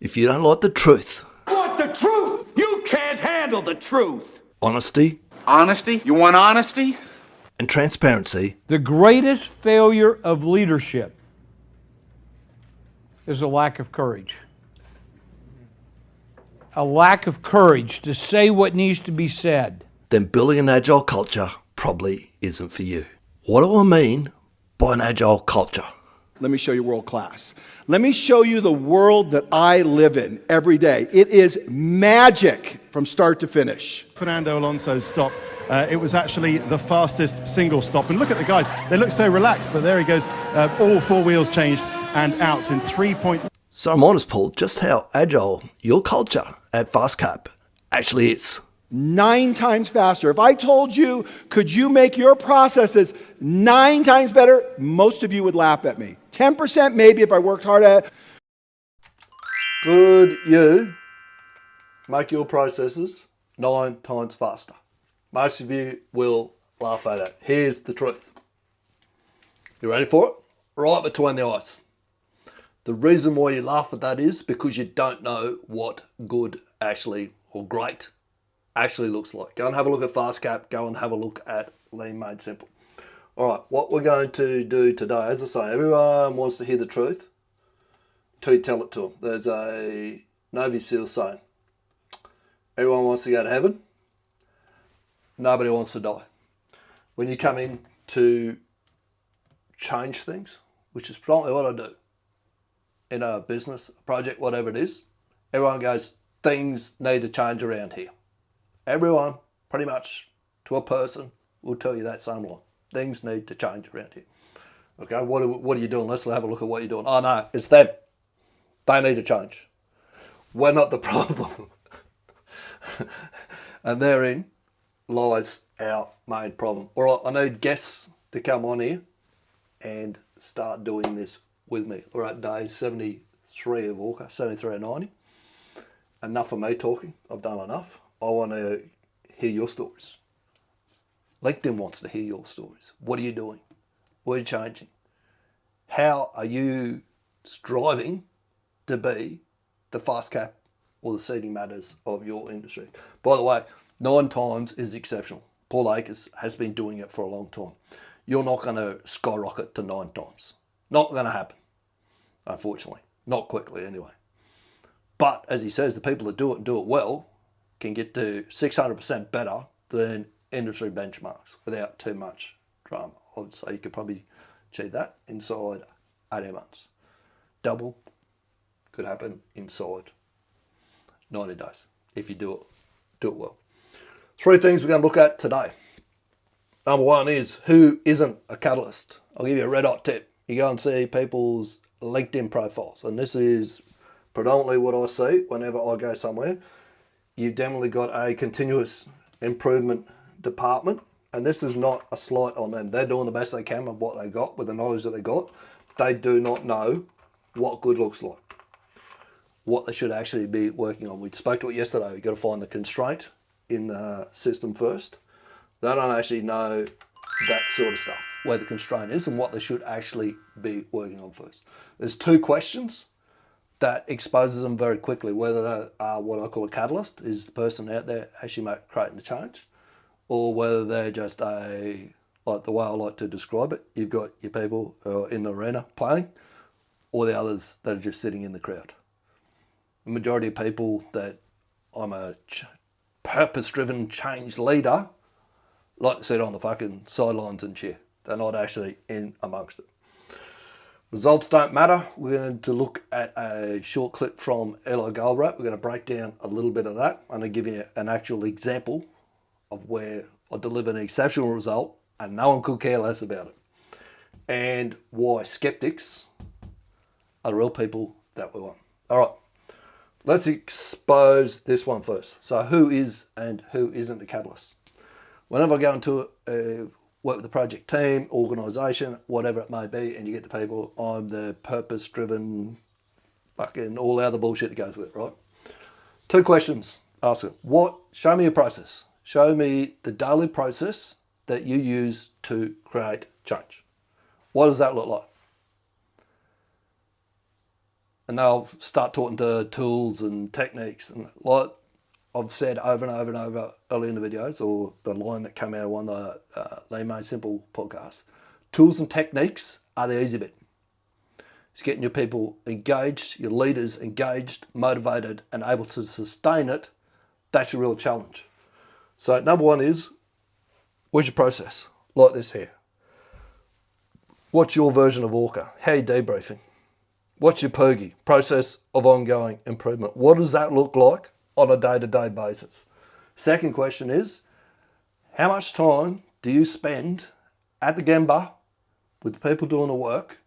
If you don't like the truth, What, the truth? You can't handle the truth. honesty, Honesty? You want honesty? and transparency, The greatest failure of leadership is a lack of courage. A lack of courage to say what needs to be said. then building an agile culture probably isn't for you. What do I mean by an agile culture? Let me show you world class. Let me show you the world that I live in every day. It is magic from start to finish. Fernando Alonso's stop, it was actually the fastest single stop. And look at the guys, they look so relaxed, but there he goes, all four wheels changed and out in 3.0. So I'm honest, Paul, just how agile your culture at FastCap actually is. 9 times faster. If I told you, could you make your processes 9 times better, most of you would laugh at me. 10% maybe if I worked hard at it. Could you make your processes 9 times faster? Most of you will laugh at that. Here's the truth. You ready for it? Right between the eyes. The reason why you laugh at that is because you don't know what good actually, or great, actually looks like. Go and have a look at FastCap. Go and have a look at Lean Made Simple. All right, what we're going to do today, as I say, everyone wants to hear the truth till you tell it to them. There's a Navy SEAL saying, everyone wants to go to heaven, nobody wants to die. When you come in to change things, which is probably what I do in a business, a project, whatever it is, everyone goes, things need to change around here. Everyone, pretty much to a person, will tell you that same line. Things need to change around here. Okay, what are you doing? Let's have a look at what you're doing. Oh no, it's them. They need to change. We're not the problem. And therein lies our main problem. All right, I need guests to come on here and start doing this with me. We're at day 73 of ORCA, 73 and 90. Enough of me talking. I've done enough. I want to hear your stories. LinkedIn wants to hear your stories. What are you doing? What are you changing? How are you striving to be the FastCap or the seating matters of your industry? By the way, 9 times is exceptional. Paul Akers has been doing it for a long time. You're not going to skyrocket to 9 times. Not going to happen, unfortunately. Not quickly anyway. But as he says, the people that do it and do it well can get to 600% better than industry benchmarks without too much drama. I would say you could probably achieve that inside 18 months. Double could happen inside 90 days if you do it well. 3 things we're going to look at today. Number 1 is, who isn't a catalyst? I'll give you a red hot tip. You go and see people's LinkedIn profiles, and this is predominantly what I see whenever I go somewhere. You've definitely got a continuous improvement department, and this is not a slight on them. They're doing the best they can with what they got, with the knowledge that they got. They do not know what good looks like, what they should actually be working on. We spoke to it yesterday. You've got to find the constraint in the system first. They don't actually know that sort of stuff, where the constraint is and what they should actually be working on first. There's 2 questions that exposes them very quickly, whether they are what I call a catalyst, is the person out there actually creating the change, or whether they're just like the way I like to describe it, you've got your people who are in the arena playing, or the others that are just sitting in the crowd. The majority of people that I'm a purpose-driven change leader like to sit on the fucking sidelines and cheer. They're not actually in amongst it. Results don't matter. We're going to look at a short clip from Eli Galbraith. We're going to break down a little bit of that. I'm going to give you an actual example of where I delivered an exceptional result and no one could care less about it. And why skeptics are the real people that we want. All right, let's expose this one first. So who is and who isn't a catalyst? Whenever I go into work with the project team, organisation, whatever it may be, and you get the people, I'm the purpose-driven, fucking all the other bullshit that goes with it, right? 2 questions. Ask them, show me your process. Show me the daily process that you use to create change. What does that look like? and they'll start talking to tools and techniques. And like I've said over and over and over early in the videos, or the line that came out of one of the Lean Made Simple podcasts, tools and techniques are the easy bit. It's getting your people engaged, your leaders engaged, motivated, and able to sustain it. That's your real challenge. So number one is, what's your process? Like this here. What's your version of ORCA? How are you debriefing? What's your POGI? Process of ongoing improvement. What does that look like on a day-to-day basis? Second question is, how much time do you spend at the Gemba with the people doing the work,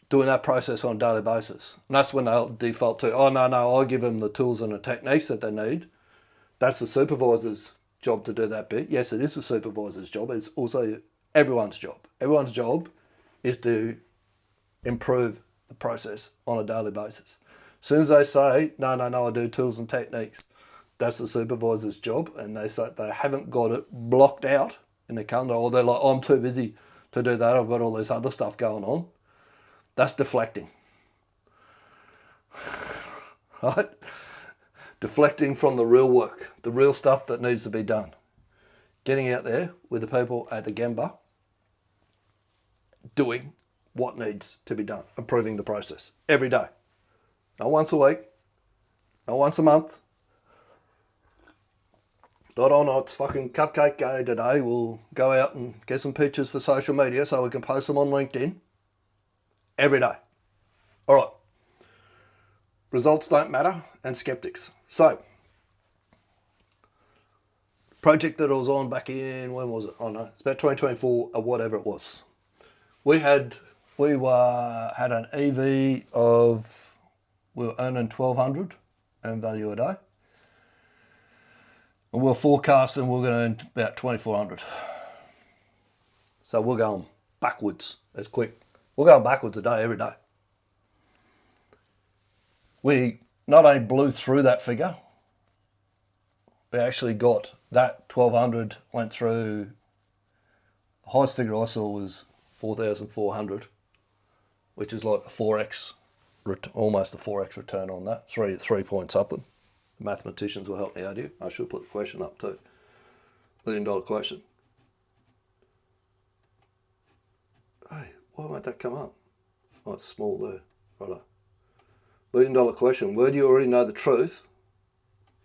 doing that process on a daily basis? And that's when they'll default to, oh, no, I'll give them the tools and the techniques that they need. That's the supervisor's job to do that bit. Yes, it is the supervisor's job. It's also everyone's job. Everyone's job is to improve the process on a daily basis. As soon as they say, no, I do tools and techniques, that's the supervisor's job, and they say they haven't got it blocked out in the calendar, or they're like, I'm too busy to do that, I've got all this other stuff going on. That's deflecting. Right? Deflecting from the real work, the real stuff that needs to be done. Getting out there with the people at the Gemba, doing what needs to be done, improving the process every day. Not once a week, not once a month. Not on, it's fucking cupcake day today. We'll go out and get some pictures for social media so we can post them on LinkedIn. Every day. All right. Results don't matter, and skeptics. So, project that I was on back in, when was it? Oh no, it's about 2024 or whatever it was. We had an EV of, we were earning 1,200 in value a day. And we're forecasting we're going to earn about 2,400. So we're going backwards as quick. We're going backwards a day every day. We not only blew through that figure, we actually got that 1,200 went through. The highest figure I saw was 4,400, which is like a 4x, almost a 4x return on that. 3 point something. The mathematicians will help me out here. I should put the question up too. $1 million question. Hey, why won't that come up? Oh, it's small there. Righto. $1 million question. Where do you already know the truth,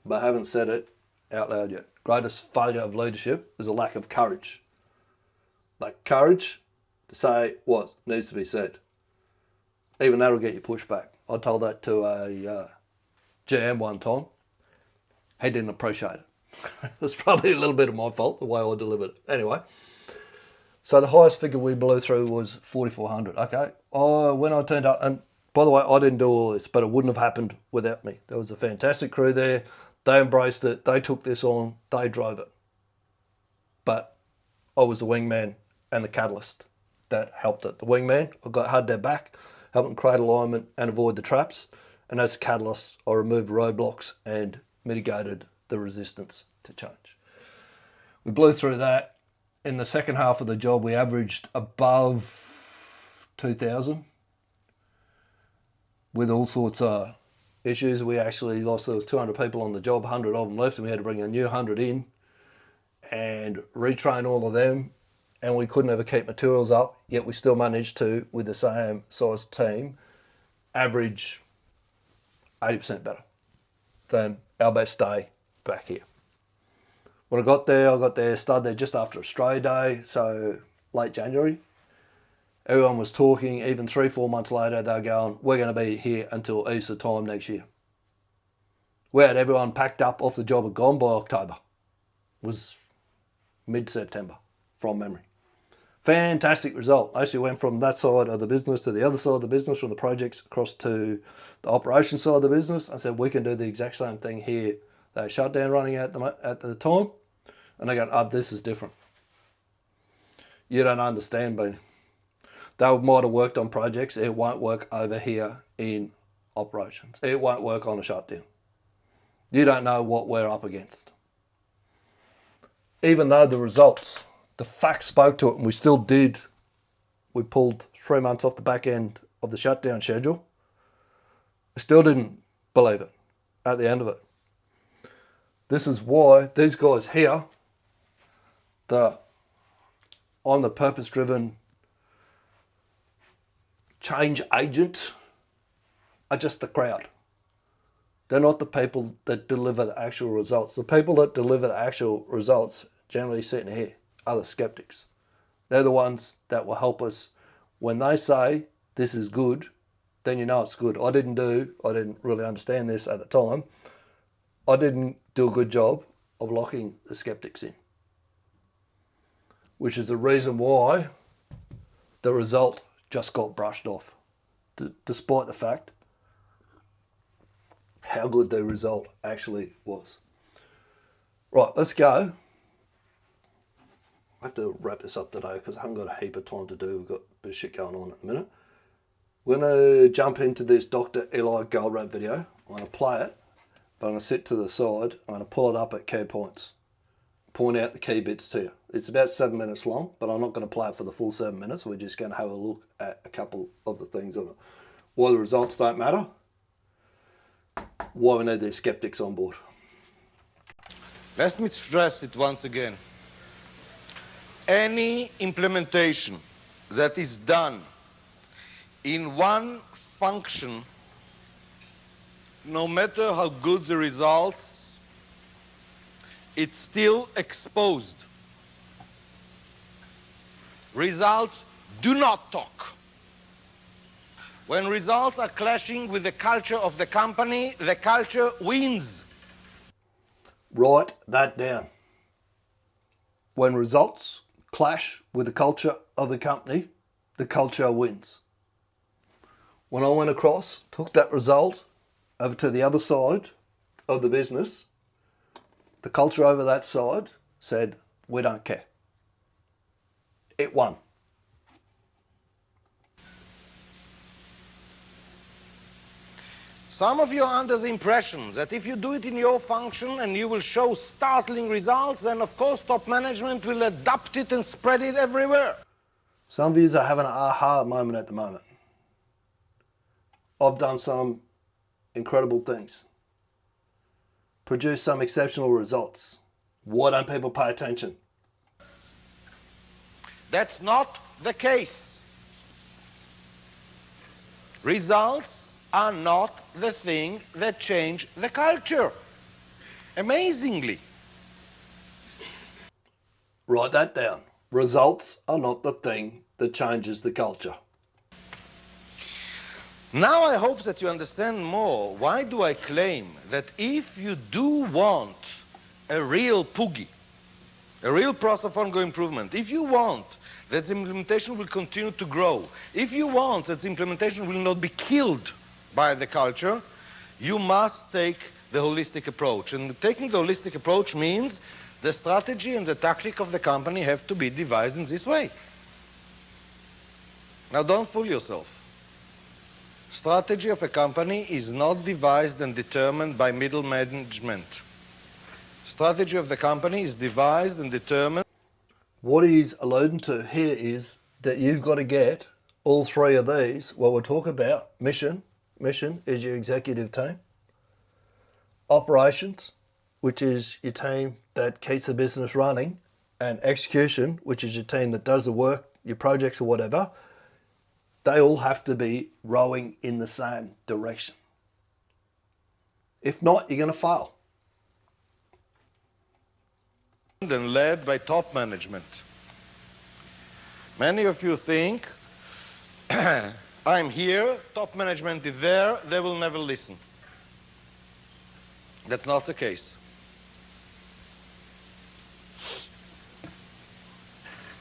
but haven't said it out loud yet? Greatest failure of leadership is a lack of courage. Like courage to say what needs to be said. Even that'll get you pushback. I told that to a GM one time. He didn't appreciate it. It was probably a little bit of my fault, the way I delivered it. Anyway, so the highest figure we blew through was 4,400. Okay, when I turned up, and by the way, I didn't do all this, but it wouldn't have happened without me. There was a fantastic crew there. They embraced it. They took this on. They drove it. But I was the wingman and the catalyst that helped it. The wingman, had their back, helped them create alignment and avoid the traps. And as a catalyst, I removed roadblocks and mitigated the resistance to change. We blew through that. In the second half of the job, we averaged above 2,000 with all sorts of issues. We actually lost, there was 200 people on the job, 100 of them left, and we had to bring a new 100 in and retrain all of them. And we couldn't ever keep materials up, yet we still managed to, with the same size team, average 80% better than our best day back here. When I got there, started there just after Australia Day, so late January. Everyone was talking, even 3-4 months later, they were going, we're going to be here until Easter time next year. We had everyone packed up off the job and gone by October. It was mid-September, from memory. Fantastic result. I actually went from that side of the business to the other side of the business, from the projects across to the operation side of the business. I said, we can do the exact same thing here. They shut down running at the time, and they go, oh, this is different. You don't understand me. They might have worked on projects. It won't work over here in operations. It won't work on a shutdown. You don't know what we're up against. Even though the results, the facts spoke to it, and we still did. We pulled 3 months off the back end of the shutdown schedule. I still didn't believe it at the end of it. This is why these guys here, I'm the purpose-driven change agent, are just the crowd. They're not the people that deliver the actual results. The people that deliver the actual results, generally sitting here, are the skeptics. They're the ones that will help us. When they say this is good, then you know it's good. I didn't really understand this at the time. I didn't do a good job of locking the skeptics in, which is the reason why the result just got brushed off, despite the fact how good the result actually was. Right, let's go. I have to wrap this up today because I haven't got a heap of time to do. We've got a bit of shit going on at the minute. We're going to jump into this Dr. Eli Goldratt video. I'm going to play it, but I'm going to sit to the side. I'm going to pull it up at key points, point out the key bits to you. It's about 7 minutes long, but I'm not going to play it for the full 7 minutes. We're just going to have a look at a couple of the things on it. Why the results don't matter, why we need these skeptics on board. Let me stress it once again. Any implementation that is done in one function, no matter how good the results, it's still exposed. Results do not talk. When results are clashing with the culture of the company, the culture wins. Write that down. When results clash with the culture of the company, the culture wins. When I went across, took that result over to the other side of the business, the culture over that side said, we don't care. It won. Some of you are under the impression that if you do it in your function and you will show startling results, then of course top management will adopt it and spread it everywhere. Some of you are having an aha moment at the moment. I've done some incredible things, produced some exceptional results. Why don't people pay attention? That's not the case. Results are not the thing that change the culture. Amazingly. Write that down. Results are not the thing that changes the culture. Now I hope that you understand more. Why do I claim that if you do want a real PUGI, a real process of ongoing improvement, if you want that the implementation will continue to grow, if you want that the implementation will not be killed by the culture, you must take the holistic approach. And taking the holistic approach means the strategy and the tactic of the company have to be devised in this way. Now don't fool yourself. Strategy of a company is not devised and determined by middle management. Strategy of the company is devised and determined. What he's alluding to here is that you've got to get all three of these. What we'll talk about, mission is your executive team. Operations, which is your team that keeps the business running. And execution, which is your team that does the work, your projects or whatever. They all have to be rowing in the same direction. If not, you're going to fail. And led by top management. Many of you think, I'm here, top management is there, they will never listen. That's not the case.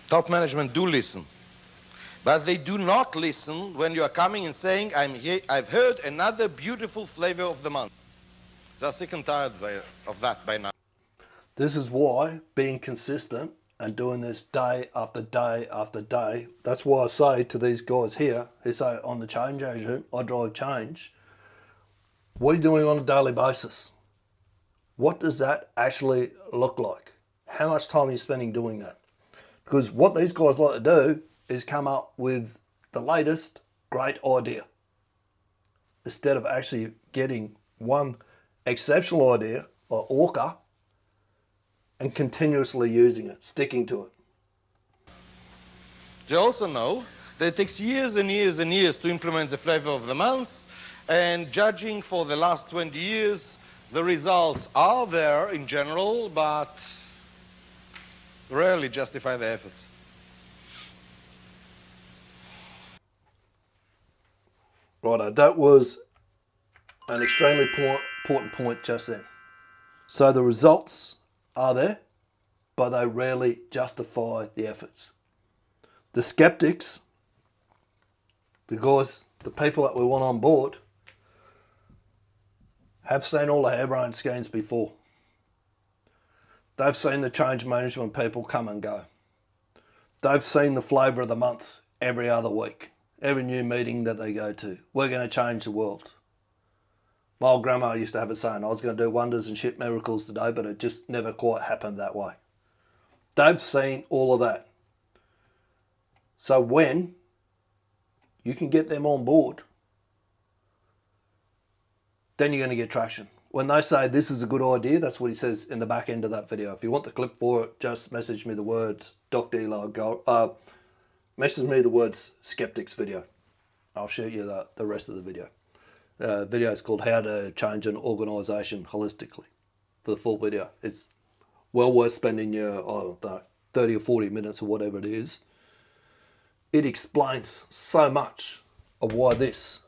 Top management do listen. But they do not listen when you are coming and saying, I'm here, I've heard another beautiful flavor of the month. They're sick and tired of that by now. This is why being consistent and doing this day after day after day, that's why I say to these guys here, who say on the change agent, I drive change. What are you doing on a daily basis? What does that actually look like? How much time are you spending doing that? Because what these guys like to do is come up with the latest, great idea. Instead of actually getting one exceptional idea, like ORCA, and continuously using it, sticking to it. You also know that it takes years and years and years to implement the flavor of the month, and judging for the last 20 years, the results are there in general, but rarely justify the efforts. Righto, that was an extremely important point just then. So the results are there, but they rarely justify the efforts. The skeptics, the guys, the people that we want on board, have seen all the harebrained schemes before. They've seen the change management people come and go. They've seen the flavour of the month every other week, every new meeting that they go to. We're going to change the world. My old grandma used to have a saying, I was going to do wonders and shit miracles today, but it just never quite happened that way. They've seen all of that. So when you can get them on board, then you're going to get traction. When they say this is a good idea, that's what he says in the back end of that video. If you want the clip for it, just message me the words Dr. Eli Gold. Message me the words skeptics video. I'll show you the rest of the video. Video is called How to Change an Organisation Holistically. For the full video, it's well worth spending your, I don't know, 30 or 40 minutes or whatever it is. It explains so much of why this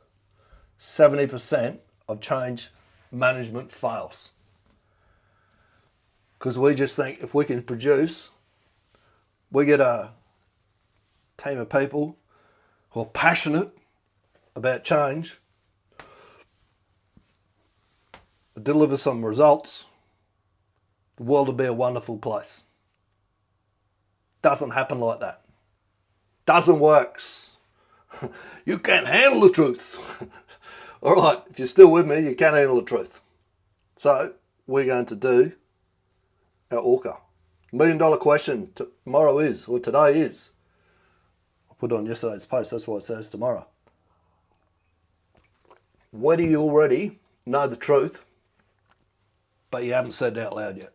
70% of change management fails. Because we just think if we can produce, we get a team of people who are passionate about change, deliver some results, the world will be a wonderful place. Doesn't happen like that. Doesn't work. You can't handle the truth. All right, if you're still with me, you can't handle the truth. So we're going to do our ORCA. $1 million question tomorrow is, or today is. I put it on yesterday's post, that's why it says tomorrow. Whether you already know the truth, but you haven't said it out loud yet.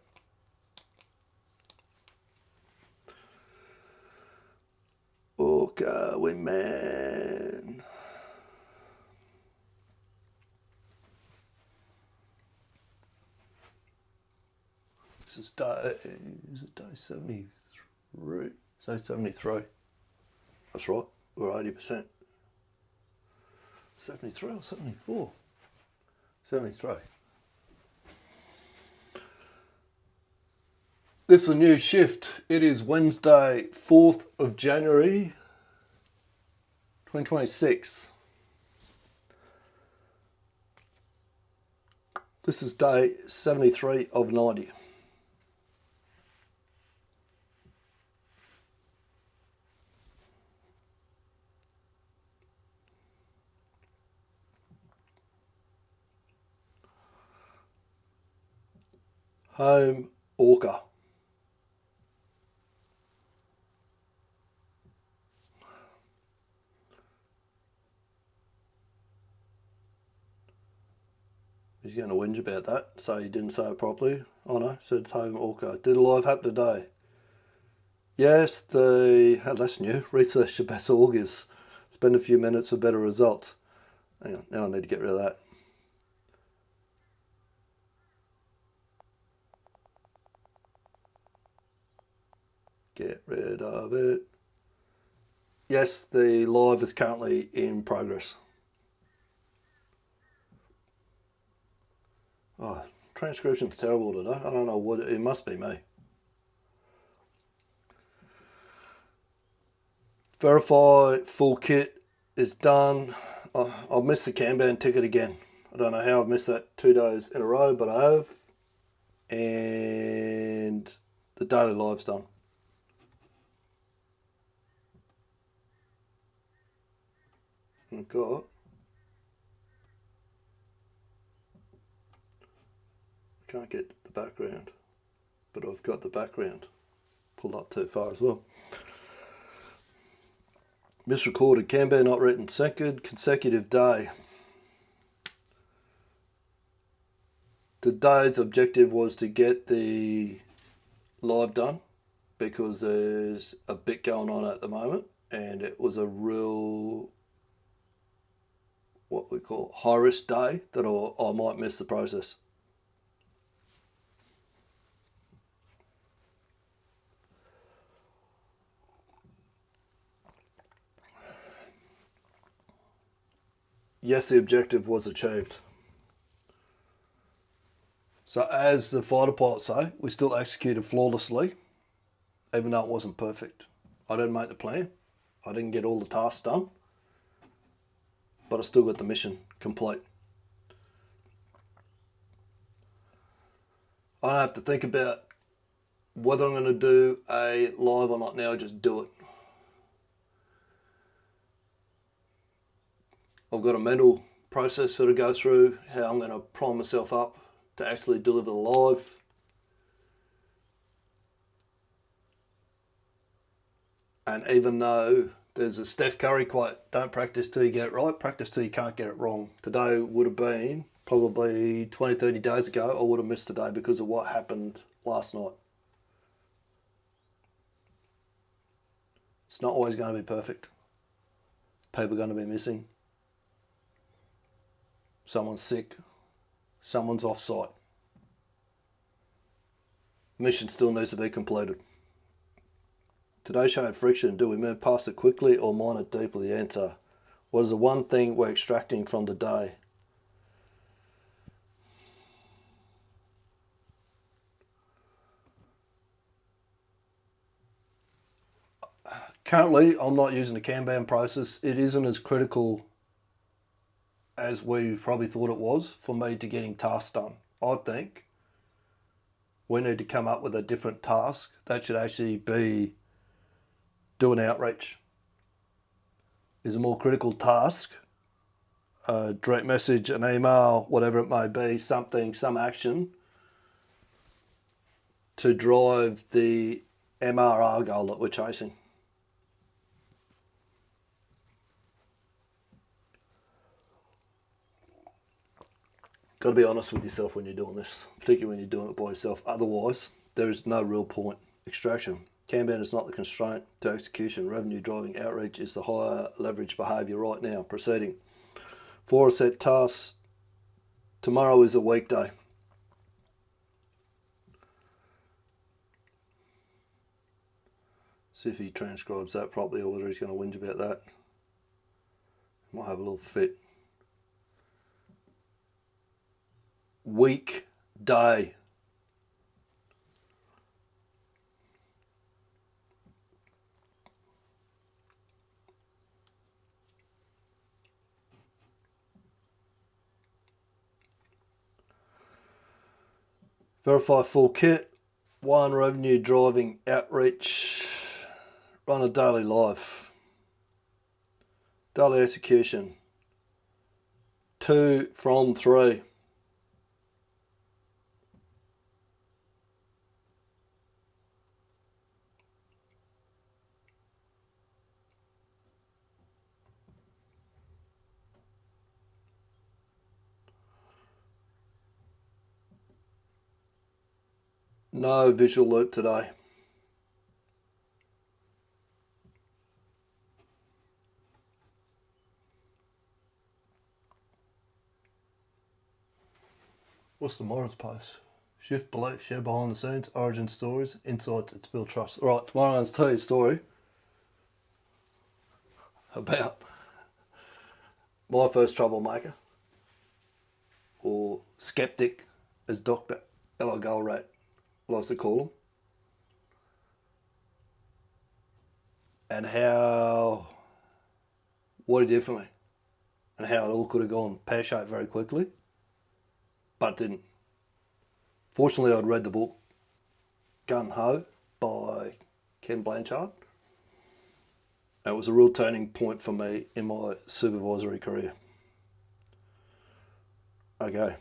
ORCA, women. This is day 73? Day 73. That's right, we're 80%. 73 or 74? 73. This is a new shift. It is Wednesday, 4th of January, 2026. This is day 73 of 90. Home ORCA. He's going to whinge about that, so he didn't say it properly. Oh no, said home ORCA. Did a live happen today? Yes, that's new. Research the best org is. Spend a few minutes for better results. Hang on, now I need to get rid of that. Get rid of it. Yes, the live is currently in progress. Oh, transcription's terrible today. I don't know what it must be me. Verify full kit is done. I've missed the Kanban ticket again. I don't know how I've missed that 2 days in a row, but I have. And the daily live's done. I've got can't get the background, but I've got the background pulled up too far as well. Misrecorded. Canberra not written. Second consecutive day. Today's objective was to get the live done because there's a bit going on at the moment, and it was a real, what we call high risk day that I might miss the process. Yes, the objective was achieved. So as the fighter pilots say, we still executed flawlessly, even though it wasn't perfect. I didn't make the plan. I didn't get all the tasks done, but I still got the mission complete. I don't have to think about whether I'm going to do a live or not now, just do it. I've got a mental process to go through, how I'm going to prime myself up to actually deliver the live. And even though there's a Steph Curry quote, don't practice till you get it right, practice till you can't get it wrong. Today would have been probably 20, 30 days ago, I would have missed today because of what happened last night. It's not always going to be perfect. People are going to be missing. Someone's sick. Someone's off site. Mission still needs to be completed. Today showed friction. Do we move past it quickly or mine it deeply? The answer. What is the one thing we're extracting from the day? Currently, I'm not using the Kanban process. It isn't as critical as we probably thought it was for me to getting tasks done. I think we need to come up with a different task that should actually be doing outreach. Is a more critical task, a direct message, an email, whatever it may be, something, some action to drive the MRR goal that we're chasing. Got to be honest with yourself when you're doing this, particularly when you're doing it by yourself. Otherwise, there is no real point. Extraction. Kanban is not the constraint to execution. Revenue driving outreach is the higher leverage behaviour right now. Proceeding. 4 set tasks. Tomorrow is a weekday. See if he transcribes that properly or whether he's going to whinge about that. Might have a little fit. Weekday. Verify full kit. 1 revenue driving outreach. Run a daily live. Daily execution. 2 from 3. No visual loop today. What's tomorrow's post? Shift belief, share behind the scenes, origin stories, insights to build trust. All right, tomorrow I'm going to tell you a story about my first troublemaker, or skeptic, as Dr. Ella Goldratt likes to call him, and what he did for me, and how it all could have gone pear-shaped very quickly, but didn't. Fortunately, I'd read the book Gun Ho by Ken Blanchard. It was a real turning point for me in my supervisory career. Okay,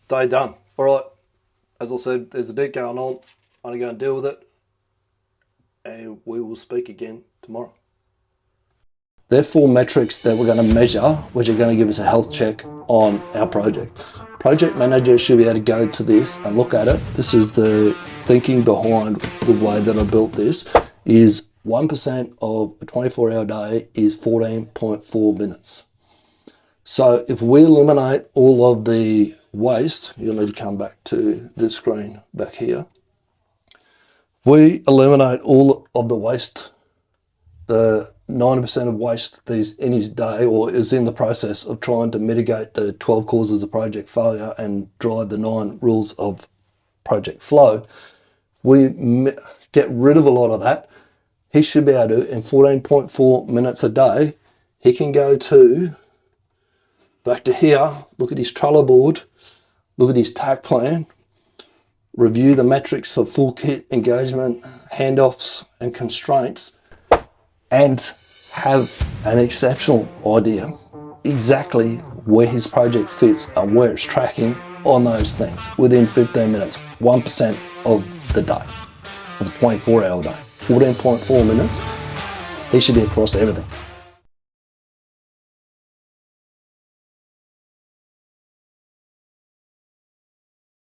day done. All right, as I said, there's a bit going on. I'm going to go and deal with it, and we will speak again tomorrow. They're 4 metrics that we're going to measure, which are going to give us a health check on our project. Project managers should be able to go to this and look at it. This is the thinking behind the way that I built this, is 1% of a 24-hour day is 14.4 minutes. So if we eliminate all of the waste, you'll need to come back to this screen back here. We eliminate all of the waste, the 90% of waste that is in his day or is in the process of trying to mitigate the 12 causes of project failure and drive the 9 rules of project flow. We get rid of a lot of that. He should be able to, in 14.4 minutes a day, he can go to, back to here, look at his Trello board, look at his TAC plan, review the metrics for full kit, engagement, handoffs and constraints, and have an exceptional idea exactly where his project fits and where it's tracking on those things within 15 minutes, 1% of the day, of a 24-hour day. 14.4 minutes, he should be across everything.